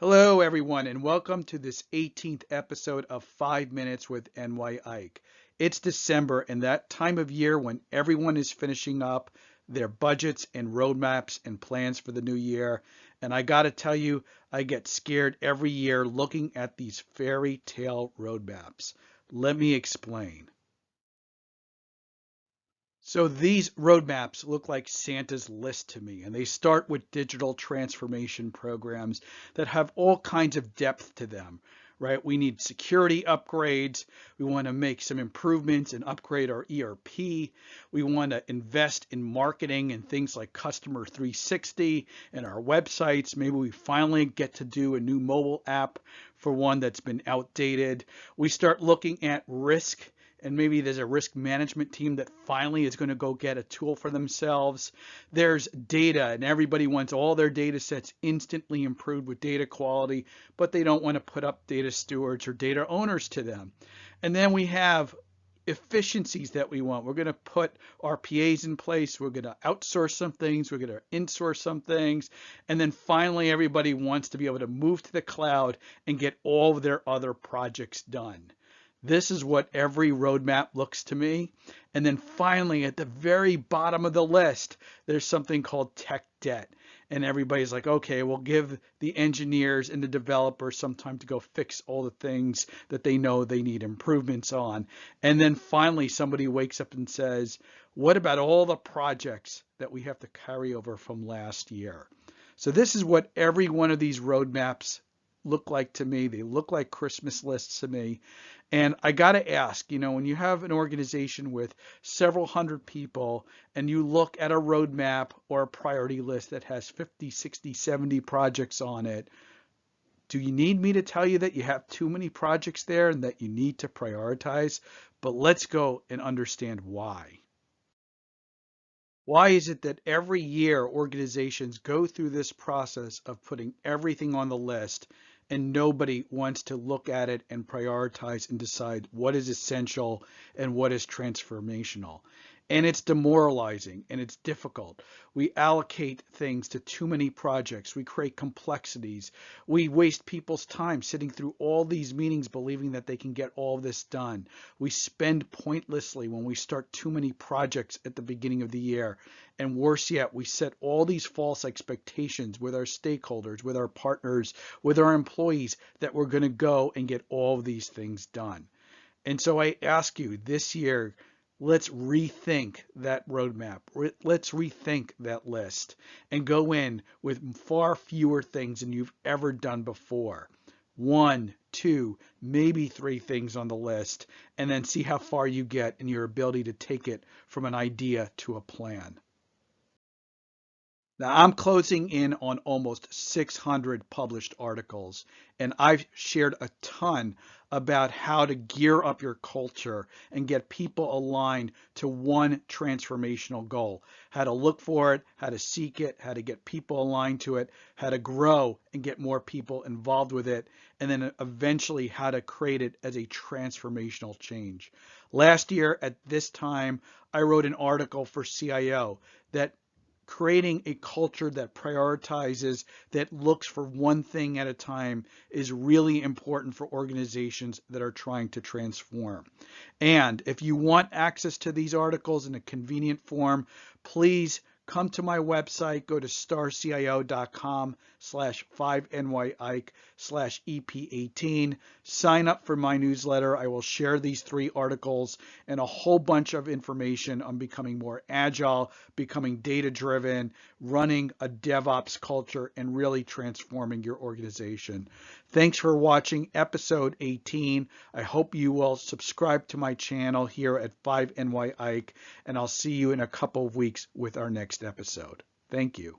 Hello, everyone, and welcome to this 18th episode of 5 Minutes with NY Ike. It's December and that time of year when everyone is finishing up their budgets and roadmaps and plans for the new year. And I got to tell you, I get scared every year looking at these fairy tale roadmaps. Let me explain. So these roadmaps look like Santa's list to me, and they start with digital transformation programs that have all kinds of depth to them, right? We need security upgrades. We want to make some improvements and upgrade our ERP. We want to invest in marketing and things like Customer 360 and our websites. Maybe we finally get to do a new mobile app for one that's been outdated. We start looking at risk, and maybe there's a risk management team that finally is going to go get a tool for themselves. There's data, and everybody wants all their data sets instantly improved with data quality, but they don't want to put up data stewards or data owners to them. And then we have efficiencies that we want. We're going to put RPAs in place. We're going to outsource some things. We're going to insource some things. And then finally, everybody wants to be able to move to the cloud and get all of their other projects done. This is what every roadmap looks to me. And then finally, at the very bottom of the list, there's something called tech debt. And everybody's like, okay, we'll give the engineers and the developers some time to go fix all the things that they know they need improvements on. And then finally, somebody wakes up and says, what about all the projects that we have to carry over from last year? So this is what every one of these roadmaps look like to me. They look like Christmas lists to me. And I got to ask, when you have an organization with several hundred people and you look at a roadmap or a priority list that has 50, 60, 70 projects on it, do you need me to tell you that you have too many projects there and that you need to prioritize? But let's go and understand why. Why is it that every year organizations go through this process of putting everything on the list and nobody wants to look at it and prioritize and decide what is essential and what is transformational? And it's demoralizing and it's difficult. We allocate things to too many projects. We create complexities. We waste people's time sitting through all these meetings believing that they can get all this done. We spend pointlessly when we start too many projects at the beginning of the year. And worse yet, we set all these false expectations with our stakeholders, with our partners, with our employees that we're going to go and get all of these things done. And so I ask you this year, let's rethink that roadmap. Let's rethink that list and go in with far fewer things than you've ever done before. One, two, maybe three things on the list, and then see how far you get in your ability to take it from an idea to a plan. Now, I'm closing in on almost 600 published articles, and I've shared a ton about how to gear up your culture and get people aligned to one transformational goal. How to look for it, how to seek it, how to get people aligned to it, how to grow and get more people involved with it, and then eventually how to create it as a transformational change. Last year at this time, I wrote an article for CIO that creating a culture that prioritizes, that looks for one thing at a time is really important for organizations that are trying to transform. And if you want access to these articles in a convenient form, please come to my website, go to starcio.com/5nyike/EP18. Sign up for my newsletter. I will share these three articles and a whole bunch of information on becoming more agile, becoming data driven, running a DevOps culture, and really transforming your organization. Thanks for watching episode 18. I hope you will subscribe to my channel here at 5NY Ike, and I'll see you in a couple of weeks with our next episode. Thank you.